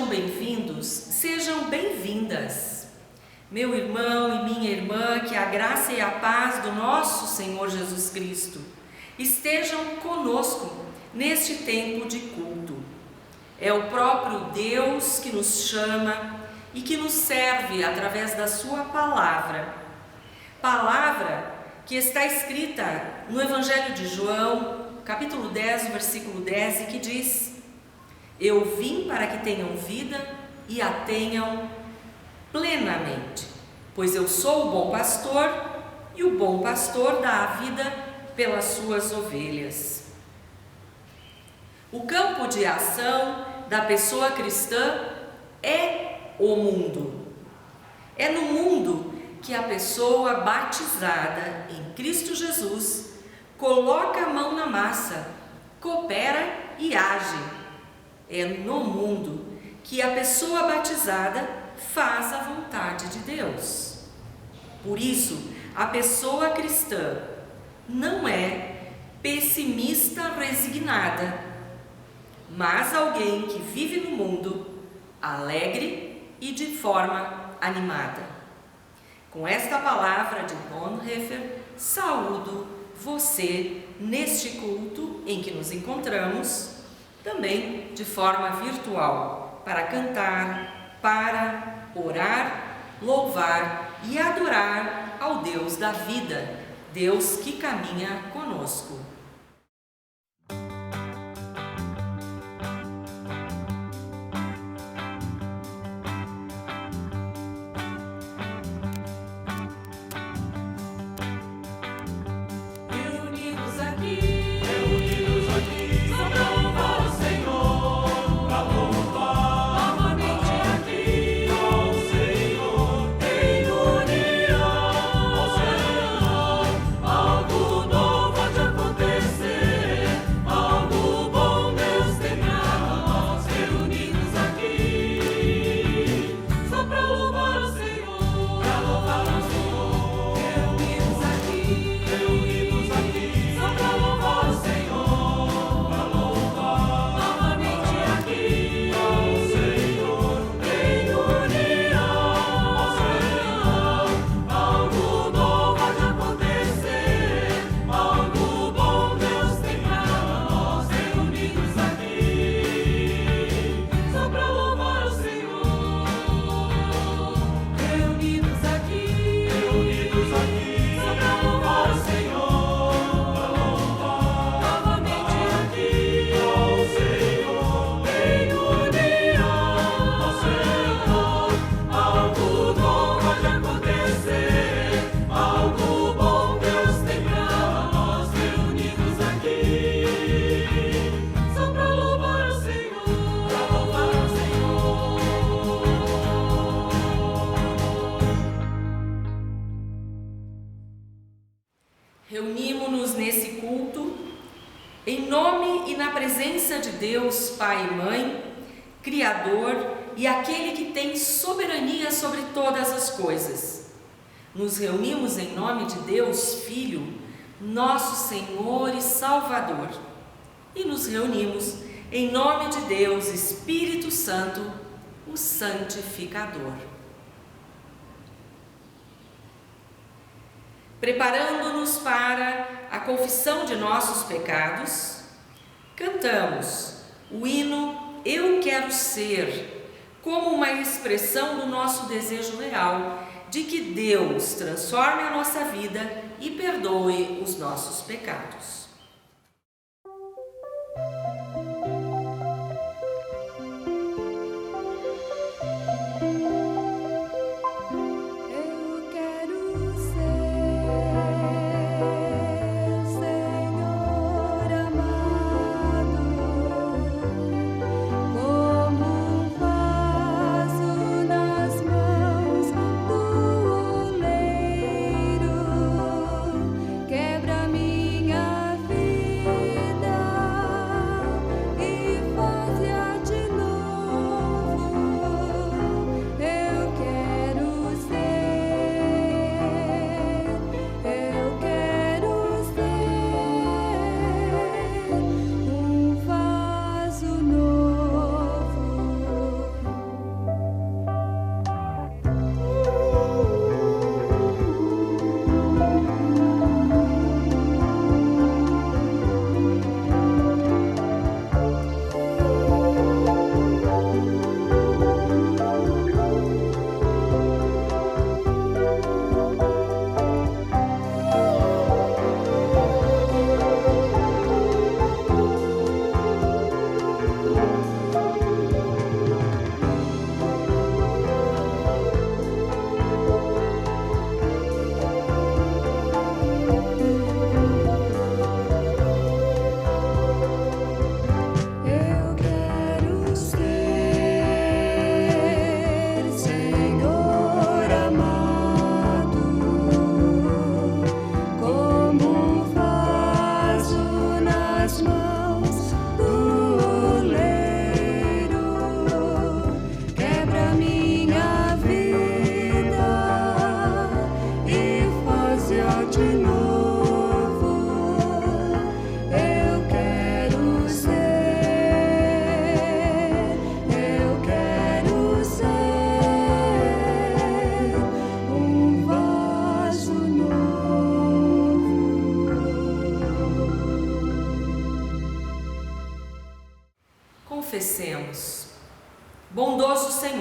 sejam bem-vindos, sejam bem-vindas. Meu irmão e minha irmã, que a graça e a paz do nosso Senhor Jesus Cristo estejam conosco neste tempo de culto. É o próprio Deus que nos chama e que nos serve através da sua palavra. Palavra que está escrita no Evangelho de João, capítulo 10, versículo 10, e que diz: eu vim para que tenham vida e a tenham plenamente, pois eu sou o bom pastor e o bom pastor dá a vida pelas suas ovelhas. O campo de ação da pessoa cristã é o mundo. É no mundo que a pessoa batizada em Cristo Jesus coloca a mão na massa, coopera e age. É no mundo que a pessoa batizada faz a vontade de Deus. Por isso, a pessoa cristã não é pessimista resignada, mas alguém que vive no mundo alegre e de forma animada. Com esta palavra de Bonhoeffer, saúdo você neste culto em que nos encontramos, também de forma virtual, para cantar, para orar, louvar e adorar ao Deus da vida, Deus que caminha conosco. Reunimos-nos nesse culto em nome e na presença de Deus, Pai e Mãe, Criador e aquele que tem soberania sobre todas as coisas. Nos reunimos em nome de Deus, Filho, nosso Senhor e Salvador. E nos reunimos em nome de Deus, Espírito Santo, o Santificador. Preparando-nos para a confissão de nossos pecados, cantamos o hino Eu Quero Ser, como uma expressão do nosso desejo real de que Deus transforme a nossa vida e perdoe os nossos pecados. Quebra minha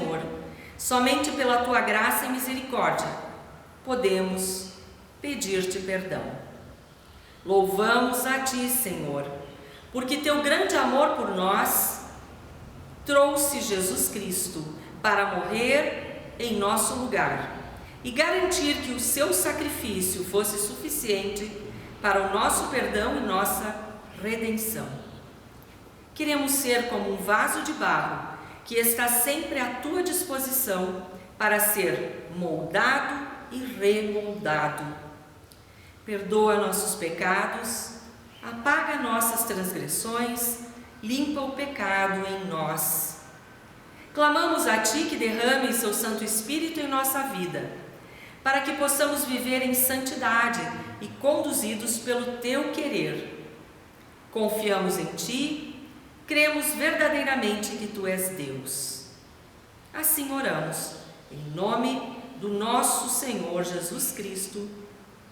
Senhor, somente pela tua graça e misericórdia, podemos pedir-te perdão. Louvamos a ti, Senhor, porque teu grande amor por nós trouxe Jesus Cristo para morrer em nosso lugar e garantir que o seu sacrifício fosse suficiente para o nosso perdão e nossa redenção. Queremos ser como um vaso de barro que está sempre à tua disposição para ser moldado e remoldado. Perdoa nossos pecados, apaga nossas transgressões, limpa o pecado em nós. Clamamos a ti que derrame seu Santo Espírito em nossa vida, para que possamos viver em santidade e conduzidos pelo teu querer. Confiamos em ti, cremos verdadeiramente que tu és Deus. Assim oramos, em nome do nosso Senhor Jesus Cristo.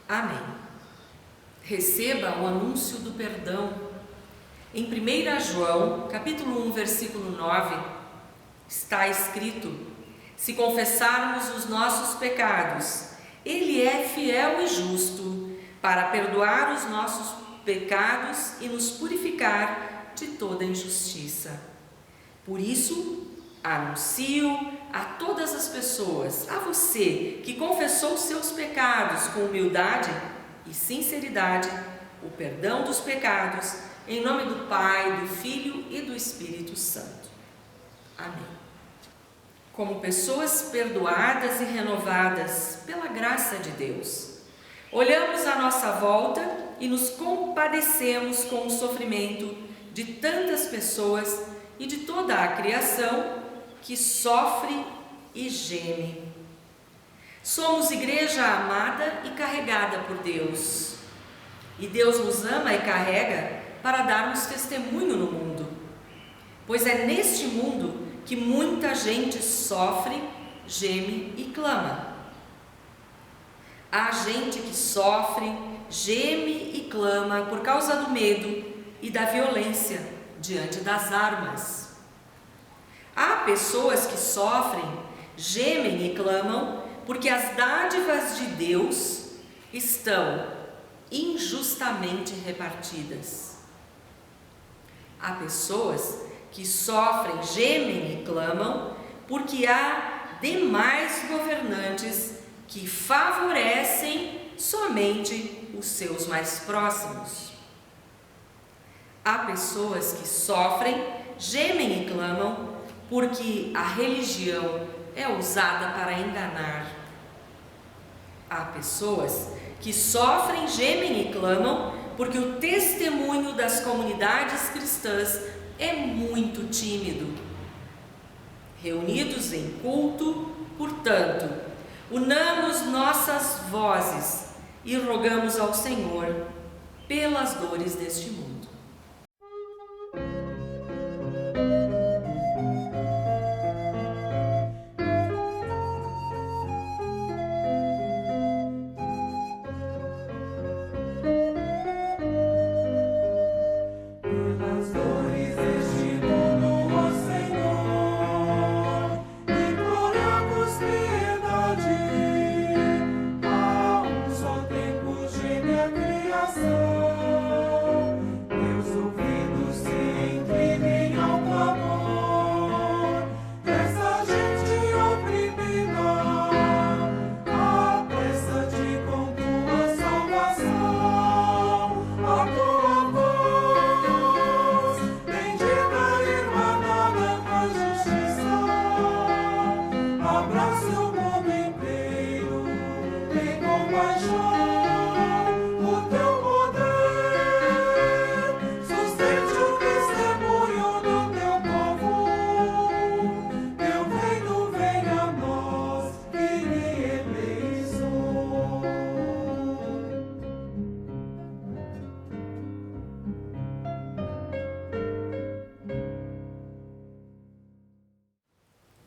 Amém. Receba o anúncio do perdão. Em 1 João, capítulo 1, versículo 9, está escrito: se confessarmos os nossos pecados, Ele é fiel e justo para perdoar os nossos pecados e nos purificar de toda injustiça. Por isso, anuncio a todas as pessoas, a você que confessou seus pecados com humildade e sinceridade, o perdão dos pecados, em nome do Pai, do Filho e do Espírito Santo. Amém. Como pessoas perdoadas e renovadas pela graça de Deus, olhamos à nossa volta e nos compadecemos com o sofrimento de tantas pessoas e de toda a criação que sofre e geme. Somos igreja amada e carregada por Deus. E Deus nos ama e carrega para darmos testemunho no mundo. Pois é neste mundo que muita gente sofre, geme e clama. Há gente que sofre, geme e clama por causa do medo e da violência diante das armas. Há pessoas que sofrem, gemem e clamam porque as dádivas de Deus estão injustamente repartidas. Há pessoas que sofrem, gemem e clamam porque há demais governantes que favorecem somente os seus mais próximos. Há pessoas que sofrem, gemem e clamam porque a religião é usada para enganar. Há pessoas que sofrem, gemem e clamam porque o testemunho das comunidades cristãs é muito tímido. Reunidos em culto, portanto, unamos nossas vozes e rogamos ao Senhor pelas dores deste mundo.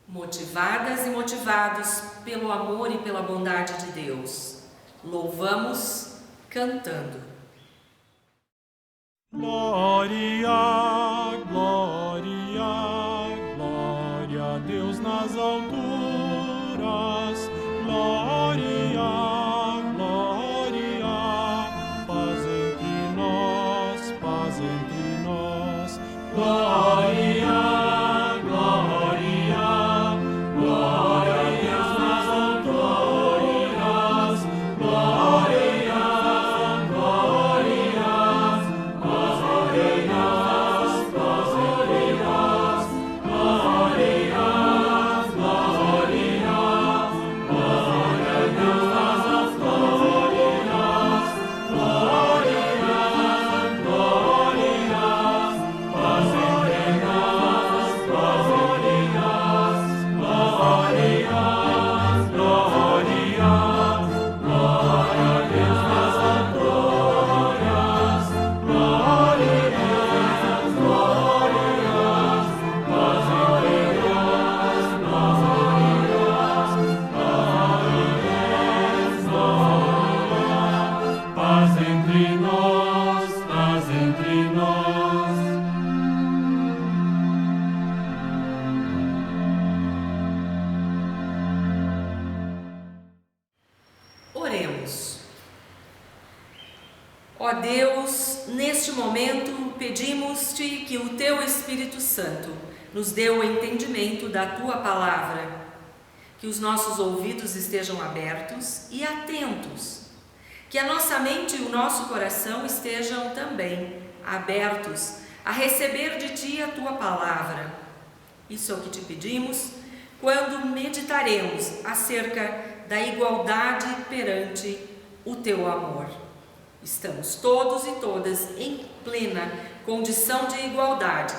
Motivadas e motivados pelo amor e pela bondade de Deus, louvamos cantando. Glória, glória, glória a Deus nas alturas. alturas. Glória, glória, paz entre nós, paz entre nós. Glória, glória, glória a Deus nas alturas. Glória, glória, paz entre nós, paz entre nós. Glória, glória, glória a Deus nas alturas. Glória, glória, paz entre nós, paz entre nós. Glória, glória, glória a Deus nas alturas. Glória, glória, paz entre nós, paz entre nós. Paz entre nós, paz entre nós. Oremos. Ó Deus, neste momento pedimos-te que o teu Espírito Santo nos dê o entendimento da tua palavra, que os nossos ouvidos estejam abertos e atentos, que a nossa mente e o nosso coração estejam também abertos a receber de ti a tua palavra. Isso é o que te pedimos quando meditaremos acerca da igualdade perante o teu amor. Estamos todos e todas em plena condição de igualdade,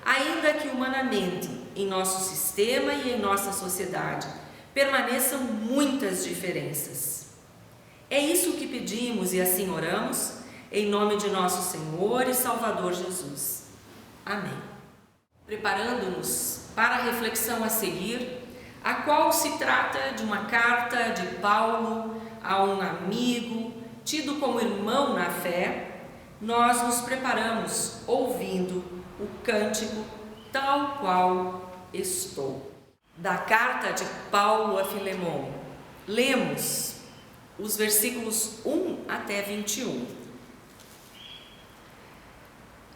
ainda que humanamente, em nosso sistema e em nossa sociedade, permaneçam muitas diferenças. É isso que pedimos e assim oramos, em nome de nosso Senhor e Salvador Jesus. Amém. Preparando-nos para a reflexão a seguir, a qual se trata de uma carta de Paulo a um amigo, tido como irmão na fé, nós nos preparamos ouvindo o cântico Tal Qual Estou. Da carta de Paulo a Filemon, lemos os versículos 1 até 21.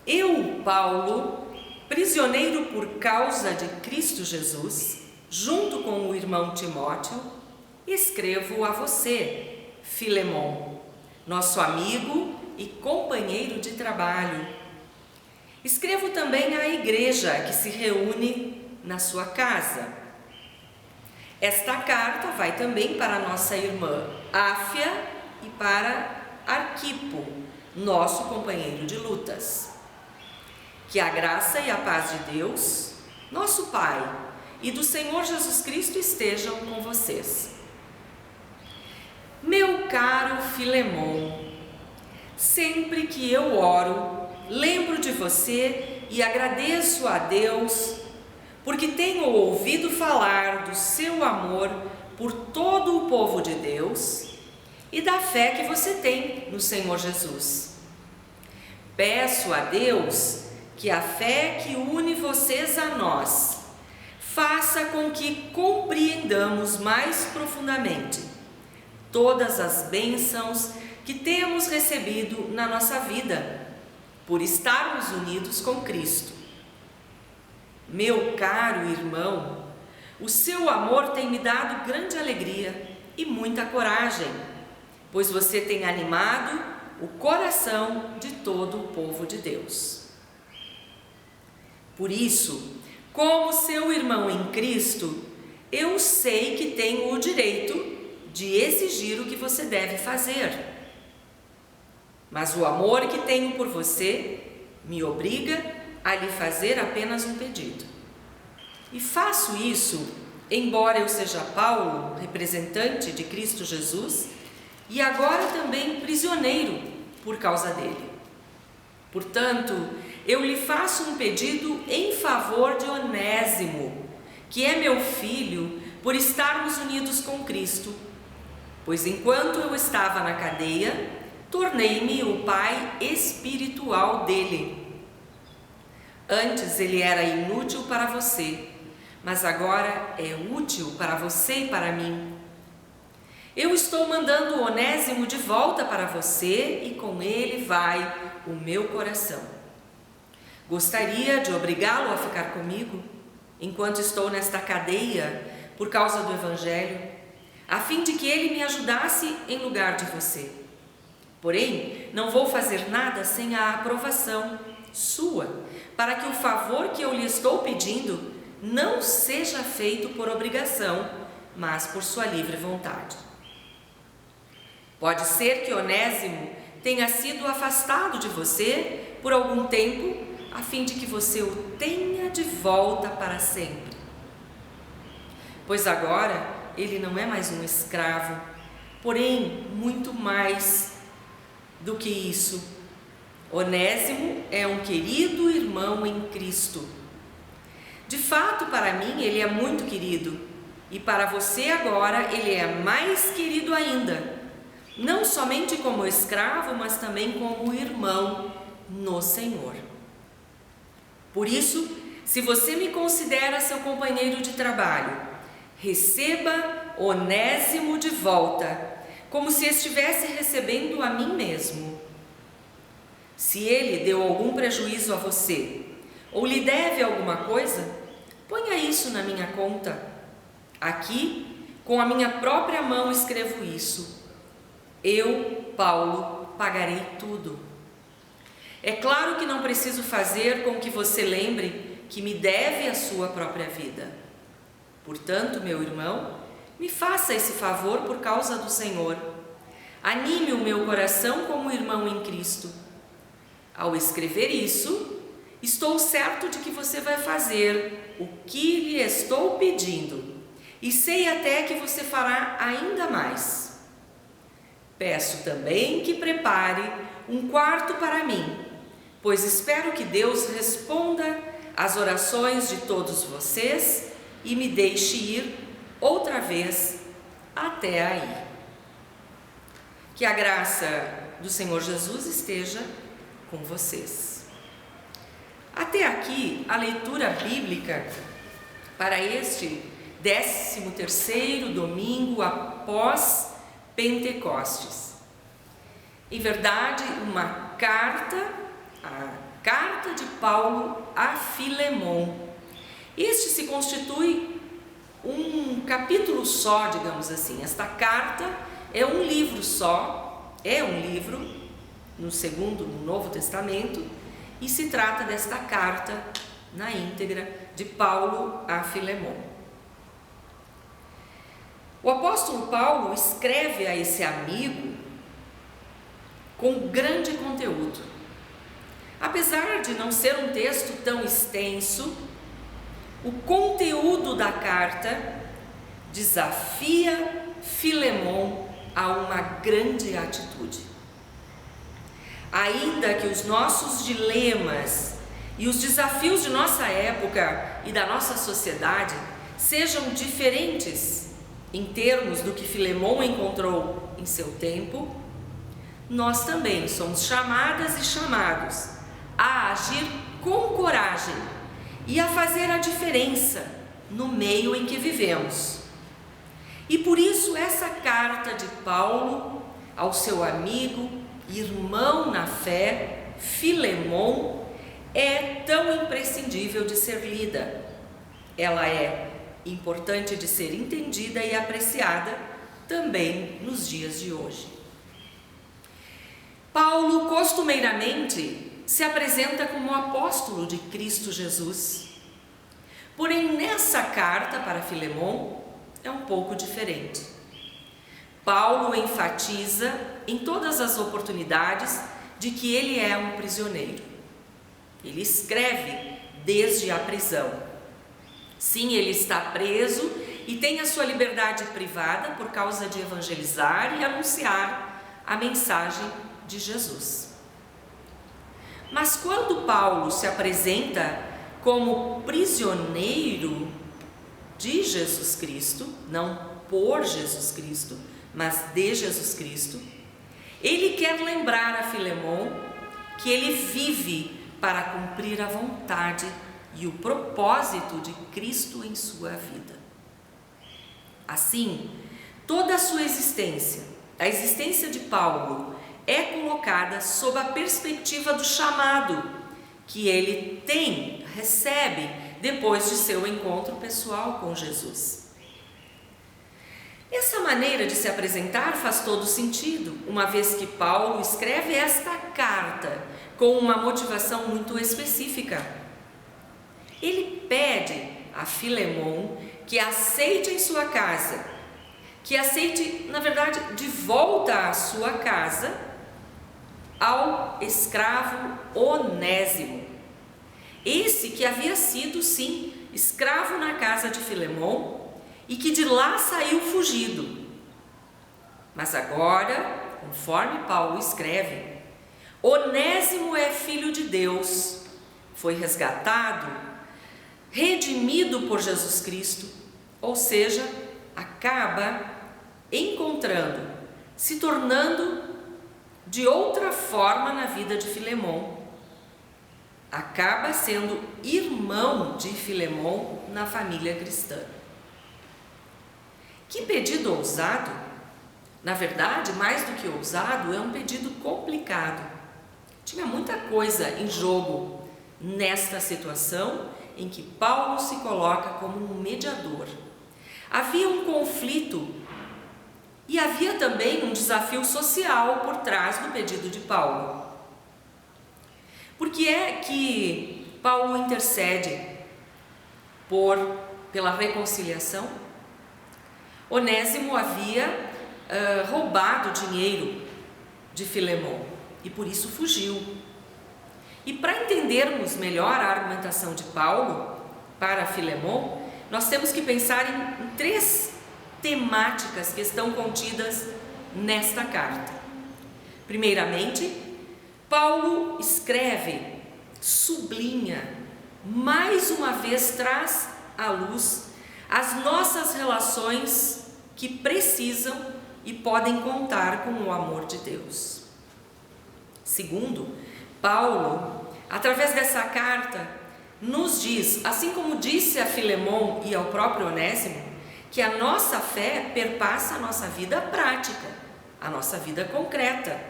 Eu, Paulo, prisioneiro por causa de Cristo Jesus, junto com o irmão Timóteo, escrevo a você, Filemon, nosso amigo e companheiro de trabalho. Escrevo também à igreja que se reúne na sua casa. Esta carta vai também para nossa irmã Áfia e para Arquipo, nosso companheiro de lutas. Que a graça e a paz de Deus, nosso Pai, e do Senhor Jesus Cristo estejam com vocês. Meu caro Filemon, sempre que eu oro, lembro de você e agradeço a Deus, porque tenho ouvido falar do seu amor por todo o povo de Deus e da fé que você tem no Senhor Jesus. Peço a Deus que a fé que une vocês a nós faça com que compreendamos mais profundamente todas as bênçãos que temos recebido na nossa vida, por estarmos unidos com Cristo. Meu caro irmão, o seu amor tem me dado grande alegria e muita coragem, pois você tem animado o coração de todo o povo de Deus. Por isso, como seu irmão em Cristo, eu sei que tenho o direito de exigir o que você deve fazer. Mas o amor que tenho por você me obriga a lhe fazer apenas um pedido. E faço isso, embora eu seja Paulo, representante de Cristo Jesus, e agora também prisioneiro por causa dele. Portanto, eu lhe faço um pedido em favor de Onésimo, que é meu filho, por estarmos unidos com Cristo. Pois enquanto eu estava na cadeia, tornei-me o pai espiritual dele. Antes ele era inútil para você, mas agora é útil para você e para mim. Eu estou mandando Onésimo de volta para você e com ele vai o meu coração. Gostaria de obrigá-lo a ficar comigo enquanto estou nesta cadeia por causa do Evangelho, a fim de que ele me ajudasse em lugar de você. Porém, não vou fazer nada sem a aprovação sua, para que o favor que eu lhe estou pedindo não seja feito por obrigação, mas por sua livre vontade. Pode ser que Onésimo tenha sido afastado de você por algum tempo, a fim de que você o tenha de volta para sempre. Pois agora ele não é mais um escravo, porém muito mais do que isso. Onésimo é um querido irmão em Cristo. De fato, para mim ele é muito querido, e para você agora ele é mais querido ainda, não somente como escravo, mas também como irmão no Senhor. Por isso, se você me considera seu companheiro de trabalho, receba Onésimo de volta, como se estivesse recebendo a mim mesmo. Se ele deu algum prejuízo a você, ou lhe deve alguma coisa, ponha isso na minha conta. Aqui, com a minha própria mão escrevo isso. Eu, Paulo, pagarei tudo. É claro que não preciso fazer com que você lembre que me deve a sua própria vida. Portanto, meu irmão, me faça esse favor por causa do Senhor. Anime o meu coração como irmão em Cristo. Ao escrever isso, estou certo de que você vai fazer o que lhe estou pedindo, e sei até que você fará ainda mais. Peço também que prepare um quarto para mim, pois espero que Deus responda às orações de todos vocês e me deixe ir outra vez até aí. Que a graça do Senhor Jesus esteja com vocês. Até aqui a leitura bíblica para este 13º domingo após Pentecostes. Em verdade, uma carta, a carta de Paulo a Filemon. Este se constitui um capítulo só, digamos assim. Esta carta é um livro só, é um livro no Novo Testamento, e se trata desta carta na íntegra de Paulo a Filemon. O apóstolo Paulo escreve a esse amigo com grande conteúdo. Apesar de não ser um texto tão extenso, o conteúdo da carta desafia Filemon a uma grande atitude. Ainda que os nossos dilemas e os desafios de nossa época e da nossa sociedade sejam diferentes em termos do que Filemon encontrou em seu tempo, nós também somos chamadas e chamados a agir com coragem e a fazer a diferença no meio em que vivemos. E por isso essa carta de Paulo ao seu amigo, irmão na fé, Filemon, é tão imprescindível de ser lida. Ela é importante de ser entendida e apreciada também nos dias de hoje. Paulo costumeiramente se apresenta como apóstolo de Cristo Jesus. Porém, nessa carta para Filemon é um pouco diferente. Paulo enfatiza em todas as oportunidades de que ele é um prisioneiro. Ele escreve desde a prisão. Sim, ele está preso e tem a sua liberdade privada por causa de evangelizar e anunciar a mensagem de Jesus. Mas quando Paulo se apresenta como prisioneiro de Jesus Cristo, não por Jesus Cristo, mas de Jesus Cristo, ele quer lembrar a Filemon que ele vive para cumprir a vontade e o propósito de Cristo em sua vida. Assim, toda a sua existência, a existência de Paulo, é colocada sob a perspectiva do chamado que ele recebe depois de seu encontro pessoal com Jesus. Essa maneira de se apresentar faz todo sentido, uma vez que Paulo escreve esta carta com uma motivação muito específica. Ele pede a Filemon que aceite em sua casa, que aceite, na verdade, de volta à sua casa, ao escravo Onésimo. Esse que havia sido, sim, escravo na casa de Filemon e que de lá saiu fugido. Mas agora, conforme Paulo escreve, Onésimo é filho de Deus, foi resgatado, redimido por Jesus Cristo, ou seja, acaba encontrando, se tornando de outra forma na vida de Filemon. Acaba sendo irmão de Filemon na família cristã. Que pedido ousado! Na verdade, mais do que ousado, é um pedido complicado. Tinha muita coisa em jogo nesta situação em que Paulo se coloca como um mediador. Havia um conflito e havia também um desafio social por trás do pedido de Paulo. Por que é que Paulo intercede pela reconciliação? Onésimo havia roubado dinheiro de Filemon e por isso fugiu. E para entendermos melhor a argumentação de Paulo para Filemon, nós temos que pensar em três temáticas que estão contidas nesta carta. Primeiramente, Paulo escreve, sublinha, mais uma vez traz à luz as nossas relações que precisam e podem contar com o amor de Deus. Segundo, Paulo, através dessa carta, nos diz, assim como disse a Filemon e ao próprio Onésimo, que a nossa fé perpassa a nossa vida prática, a nossa vida concreta.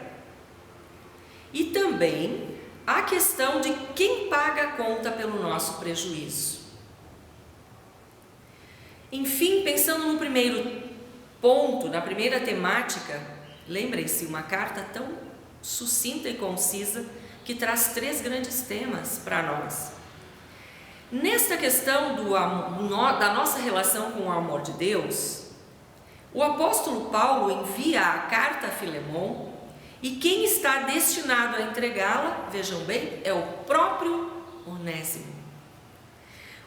E também a questão de quem paga a conta pelo nosso prejuízo. Enfim, pensando no primeiro ponto, na primeira temática, lembrem-se, uma carta tão sucinta e concisa que traz três grandes temas para nós. Nesta questão da nossa relação com o amor de Deus, o apóstolo Paulo envia a carta a Filemon e quem está destinado a entregá-la, vejam bem, é o próprio Onésimo.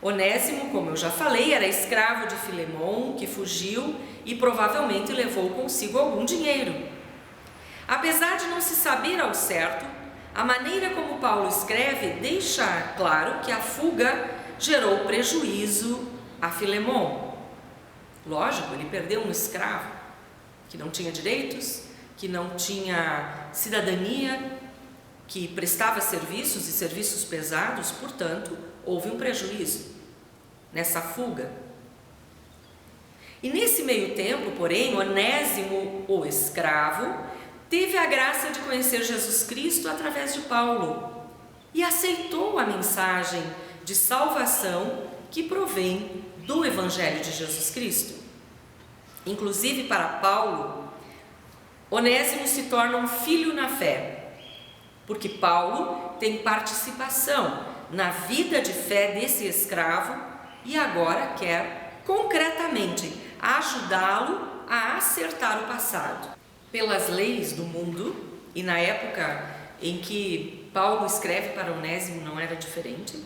Onésimo, como eu já falei, era escravo de Filemon, que fugiu e provavelmente levou consigo algum dinheiro. Apesar de não se saber ao certo, a maneira como Paulo escreve deixa claro que a fuga gerou prejuízo a Filemon. Lógico, ele perdeu um escravo que não tinha direitos, que não tinha cidadania, que prestava serviços e serviços pesados, portanto, houve um prejuízo nessa fuga. E nesse meio tempo, porém, Onésimo, o escravo, teve a graça de conhecer Jesus Cristo através de Paulo e aceitou a mensagem de salvação que provém do Evangelho de Jesus Cristo. Inclusive, para Paulo, Onésimo se torna um filho na fé, porque Paulo tem participação na vida de fé desse escravo e agora quer concretamente ajudá-lo a acertar o passado. Pelas leis do mundo, e na época em que Paulo escreve para Onésimo não era diferente,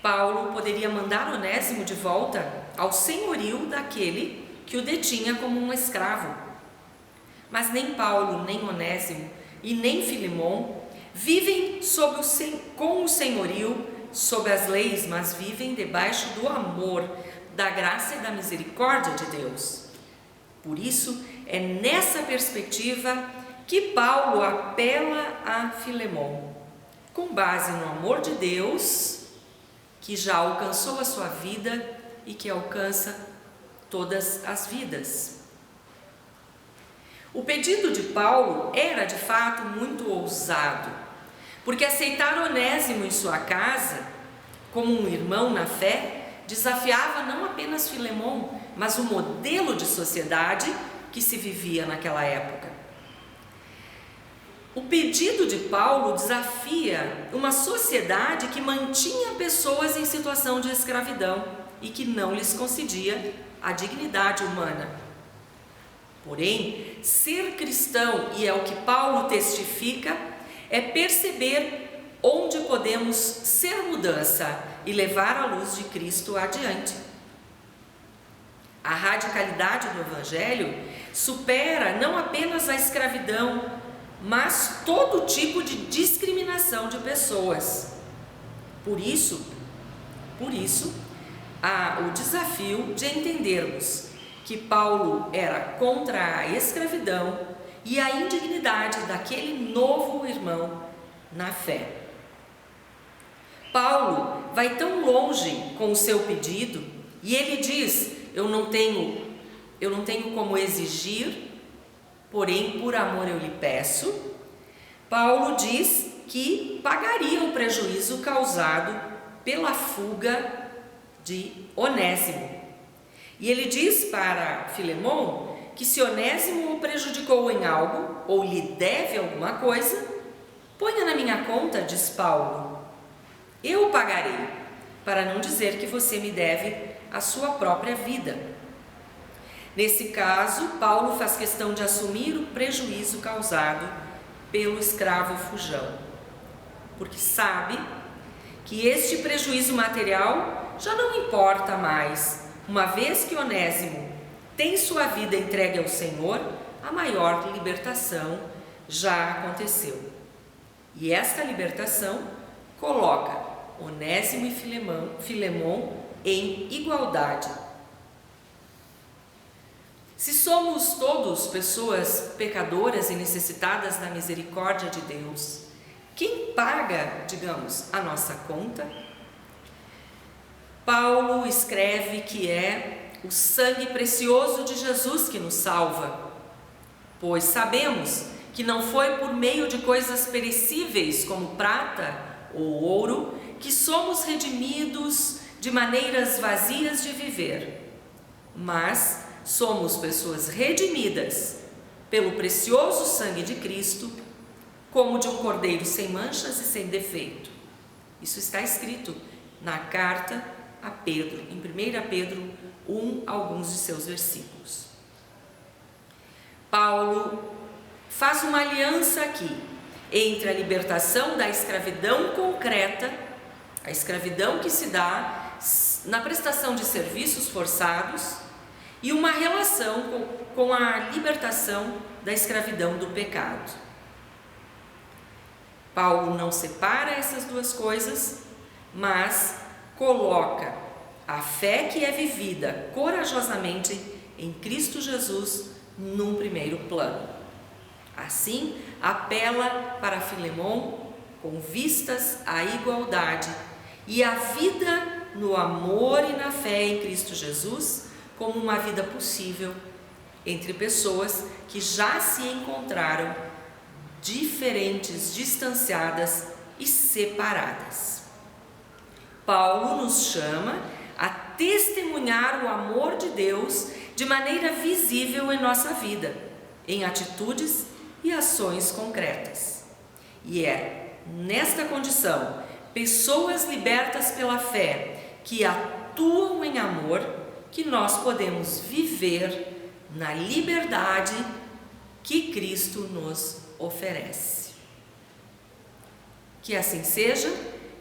Paulo poderia mandar Onésimo de volta ao senhorio daquele que o detinha como um escravo. Mas nem Paulo, nem Onésimo e nem Filemon vivem com o senhorio, sob as leis, mas vivem debaixo do amor, da graça e da misericórdia de Deus. Por isso, é nessa perspectiva que Paulo apela a Filemon, com base no amor de Deus que já alcançou a sua vida e que alcança todas as vidas. O pedido de Paulo era de fato muito ousado, porque aceitar Onésimo em sua casa como um irmão na fé desafiava não apenas Filemon, mas o modelo de sociedade que se vivia naquela época. O pedido de Paulo desafia uma sociedade que mantinha pessoas em situação de escravidão e que não lhes concedia a dignidade humana. Porém, ser cristão, e é o que Paulo testifica, é perceber onde podemos ser mudança e levar a luz de Cristo adiante. A radicalidade do Evangelho supera não apenas a escravidão, mas todo tipo de discriminação de pessoas. Por isso, há o desafio de entendermos que Paulo era contra a escravidão e a indignidade daquele novo irmão na fé. Paulo vai tão longe com o seu pedido e ele diz: eu não tenho como exigir, porém por amor eu lhe peço. Paulo diz que pagaria o prejuízo causado pela fuga de Onésimo. E ele diz para Filemon que se Onésimo o prejudicou em algo ou lhe deve alguma coisa, ponha na minha conta, diz Paulo. Eu o pagarei, para não dizer que você me deve a sua própria vida. Nesse caso, Paulo faz questão de assumir o prejuízo causado pelo escravo fujão, porque sabe que este prejuízo material já não importa mais, uma vez que Onésimo tem sua vida entregue ao Senhor, a maior libertação já aconteceu. E esta libertação coloca Onésimo e Filemon em igualdade. Se somos todos pessoas pecadoras e necessitadas da misericórdia de Deus, quem paga, digamos, a nossa conta? Paulo escreve que é o sangue precioso de Jesus que nos salva, pois sabemos que não foi por meio de coisas perecíveis como prata ou ouro que somos redimidos de maneiras vazias de viver, mas somos pessoas redimidas pelo precioso sangue de Cristo, como de um cordeiro sem manchas e sem defeito. Isso está escrito na carta a Pedro, em 1 Pedro 1, alguns de seus versículos. Paulo faz uma aliança aqui entre a libertação da escravidão concreta, a escravidão que se dá na prestação de serviços forçados, e uma relação com a libertação da escravidão do pecado. Paulo não separa essas duas coisas, mas coloca a fé que é vivida corajosamente em Cristo Jesus num primeiro plano. Assim, apela para Filemon com vistas à igualdade e à vida no amor e na fé em Cristo Jesus, como uma vida possível entre pessoas que já se encontraram diferentes, distanciadas e separadas. Paulo nos chama a testemunhar o amor de Deus de maneira visível em nossa vida, em atitudes e ações concretas. E é nesta condição, pessoas libertas pela fé, que atuam em amor, que nós podemos viver na liberdade que Cristo nos oferece. Que assim seja,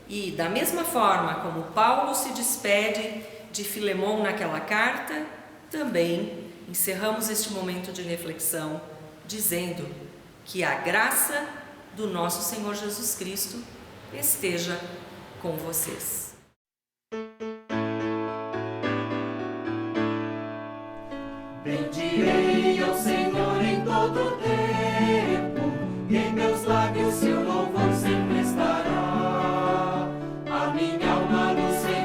e da mesma forma como Paulo se despede de Filemon naquela carta, também encerramos este momento de reflexão dizendo que a graça do nosso Senhor Jesus Cristo esteja com vocês. Bendirei ao Senhor em todo tempo, e em meus lábios seu louvor sempre estará. A minha alma no Senhor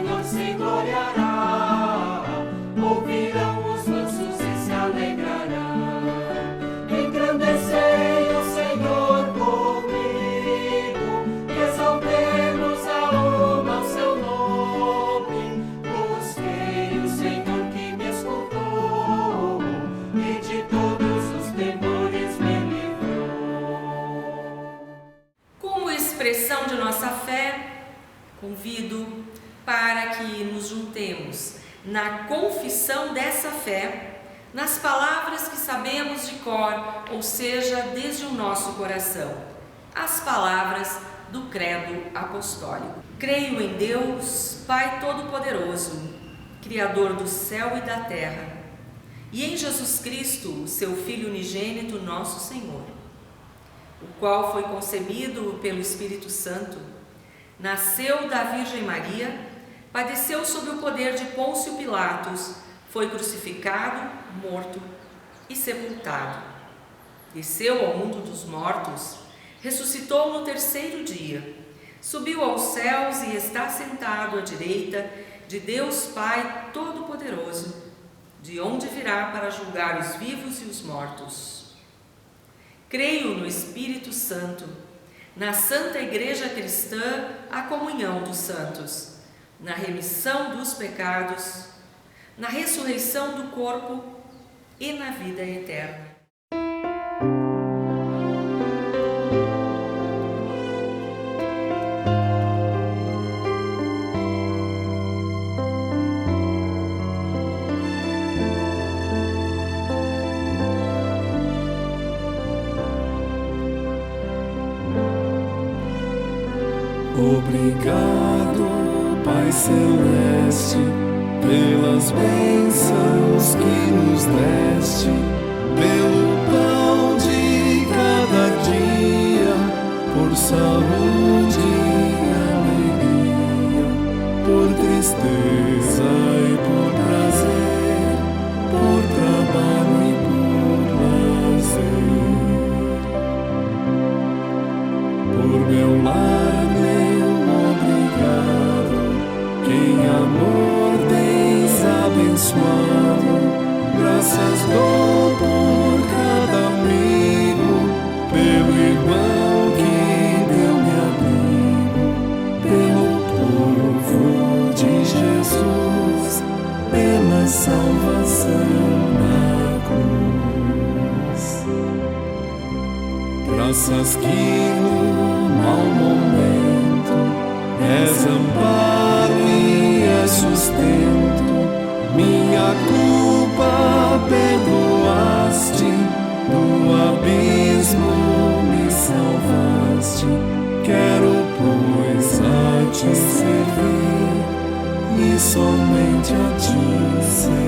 na confissão dessa fé, nas palavras que sabemos de cor, ou seja, desde o nosso coração, as palavras do credo apostólico. Creio em Deus, Pai Todo-Poderoso, Criador do céu e da terra, e em Jesus Cristo, seu Filho unigênito, nosso Senhor, o qual foi concebido pelo Espírito Santo, nasceu da Virgem Maria, padeceu sob o poder de Pôncio Pilatos, foi crucificado, morto e sepultado. Desceu ao mundo dos mortos, ressuscitou no terceiro dia, subiu aos céus e está sentado à direita de Deus Pai Todo-Poderoso, de onde virá para julgar os vivos e os mortos. Creio no Espírito Santo, na Santa Igreja Cristã, a comunhão dos santos, na remissão dos pecados, na ressurreição do corpo e na vida eterna. Obrigado, Pai Celeste, pelas bênçãos que nos deste, pelo pão de cada dia, por saúde e alegria, por tristeza e por prazer, por trabalho e por lazer. Por meu lar, em amor tens abençoado, graças dou por cada amigo, pelo irmão que deu-me abrigo, pelo povo de Jesus, pela salvação na cruz. Graças que no mau momento és amparo e és sustento, minha culpa perdoaste, do abismo me salvaste. Quero, pois, a te servir e somente a te seguir.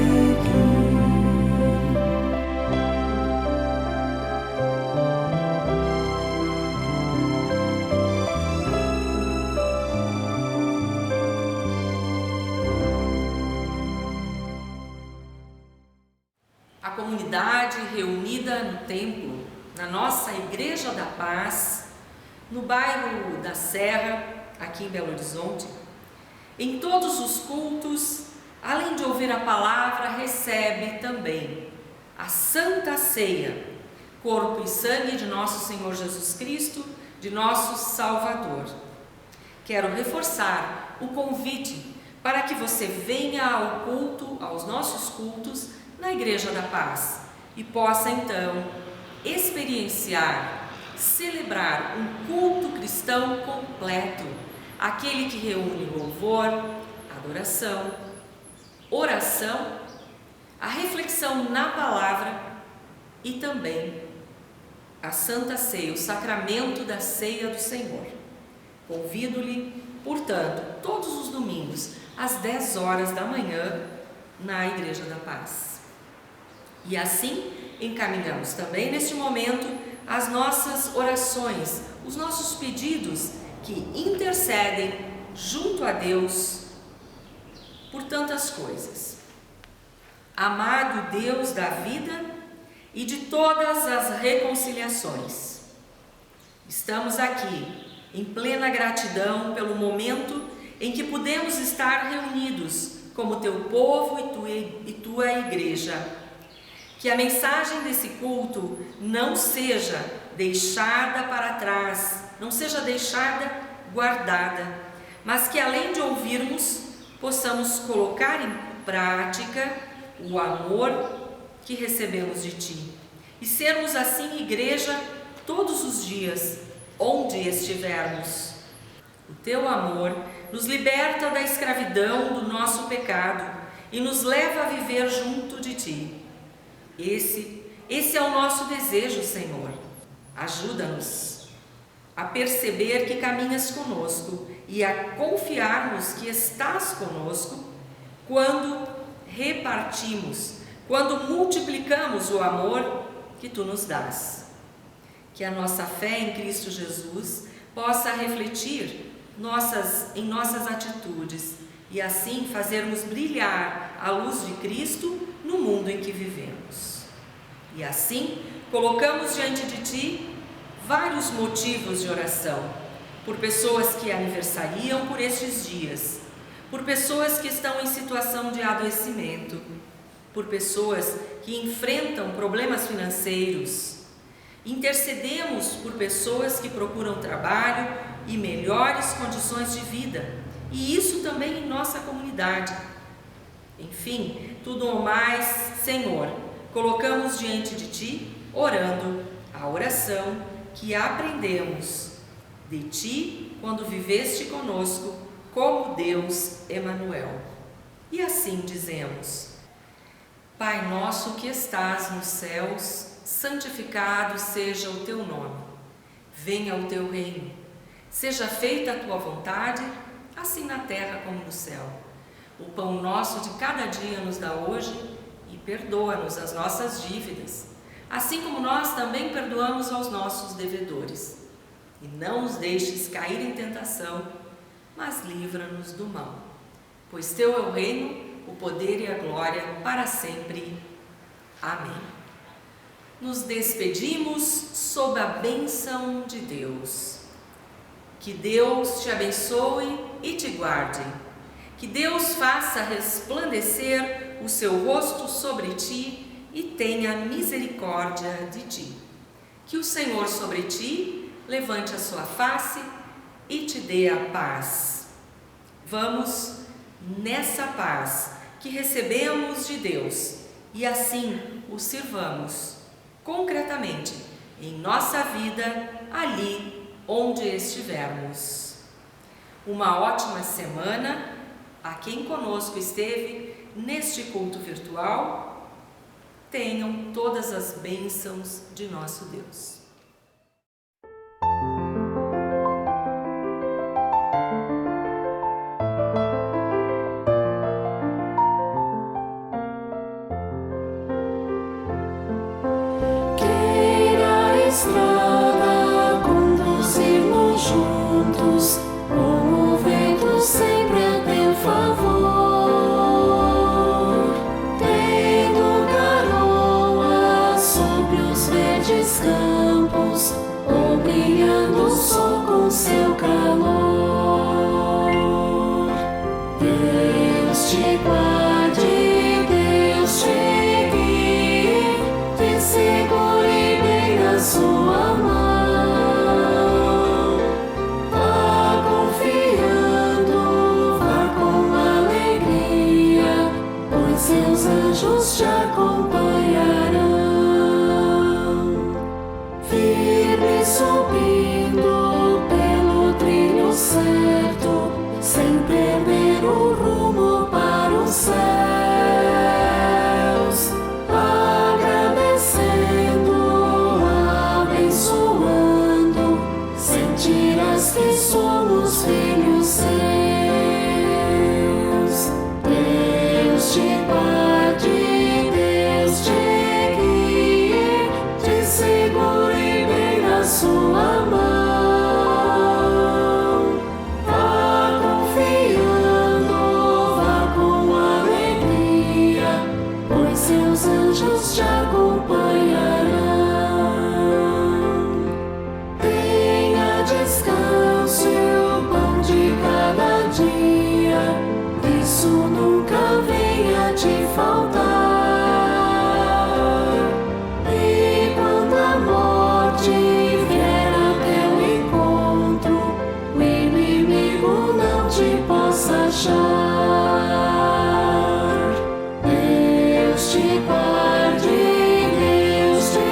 A comunidade reunida no templo, na nossa Igreja da Paz, no bairro da Serra, aqui em Belo Horizonte, em todos os cultos, além de ouvir a palavra, recebe também a Santa Ceia, corpo e sangue de nosso Senhor Jesus Cristo, de nosso Salvador. Quero reforçar o convite para que você venha ao culto, aos nossos cultos, na Igreja da Paz, e possa então experienciar, celebrar um culto cristão completo, aquele que reúne louvor, adoração, oração, a reflexão na palavra e também a Santa Ceia, o sacramento da Ceia do Senhor. Convido-lhe, portanto, todos os domingos, às 10 horas da manhã, na Igreja da Paz. E assim, encaminhamos também neste momento as nossas orações, os nossos pedidos que intercedem junto a Deus por tantas coisas. Amado Deus da vida e de todas as reconciliações, estamos aqui em plena gratidão pelo momento em que podemos estar reunidos como teu povo e tua igreja. Que a mensagem desse culto não seja deixada para trás, não seja deixada guardada, mas que além de ouvirmos, possamos colocar em prática o amor que recebemos de Ti e sermos assim igreja todos os dias, onde estivermos. O Teu amor nos liberta da escravidão do nosso pecado e nos leva a viver junto de Ti. Esse é o nosso desejo, Senhor. Ajuda-nos a perceber que caminhas conosco e a confiarmos que estás conosco quando repartimos, quando multiplicamos o amor que Tu nos dás. Que a nossa fé em Cristo Jesus possa refletir em nossas atitudes e assim fazermos brilhar a luz de Cristo no mundo em que vivemos. E assim, colocamos diante de Ti vários motivos de oração, por pessoas que aniversariam por estes dias, por pessoas que estão em situação de adoecimento, por pessoas que enfrentam problemas financeiros. Intercedemos por pessoas que procuram trabalho e melhores condições de vida, e isso também em nossa comunidade. Enfim, tudo o mais, Senhor, colocamos diante de Ti, orando a oração que aprendemos de Ti quando viveste conosco como Deus Emanuel. E assim dizemos: Pai nosso que estás nos céus, santificado seja o Teu nome. Venha o Teu reino. Seja feita a Tua vontade, assim na terra como no céu. O pão nosso de cada dia nos dá hoje e perdoa-nos as nossas dívidas, assim como nós também perdoamos aos nossos devedores. E não nos deixes cair em tentação, mas livra-nos do mal. Pois Teu é o reino, o poder e a glória para sempre. Amém. Nos despedimos sob a bênção de Deus. Que Deus te abençoe e te guarde. Que Deus faça resplandecer o seu rosto sobre ti e tenha misericórdia de ti. Que o Senhor sobre ti levante a sua face e te dê a paz. Vamos nessa paz que recebemos de Deus e assim o sirvamos concretamente em nossa vida ali onde estivermos. Uma ótima semana a quem conosco esteve neste culto virtual. Tenham todas as bênçãos de nosso Deus. Estrada, conduzimos juntos, com o vento sempre a teu favor, tendo garoa sobre os verdes campos, ou brilhando o sol com seu calor. Deus te guarde, Deus te guie, te segure bem na sua mão. Vá confiando, vá com alegria, pois seus anjos te acompanharão. Firme subindo pelo trilho certo, sem perder o rumo para os céus, agradecendo, abençoando, sentirás que somos filhos seus. Deus te guarde, Deus te guie, te segure bem na sua mão. Vá confiando, vá com alegria, pois seus anjos te acompanharão. Tenha descanso e o pão de cada dia, isso nunca venha te faltar. E quando a morte vier a teu encontro, o inimigo não te possa achar. Deus te guarde, Deus te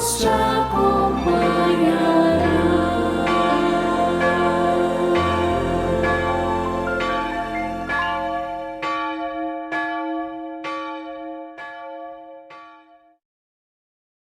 Deus te acompanhará.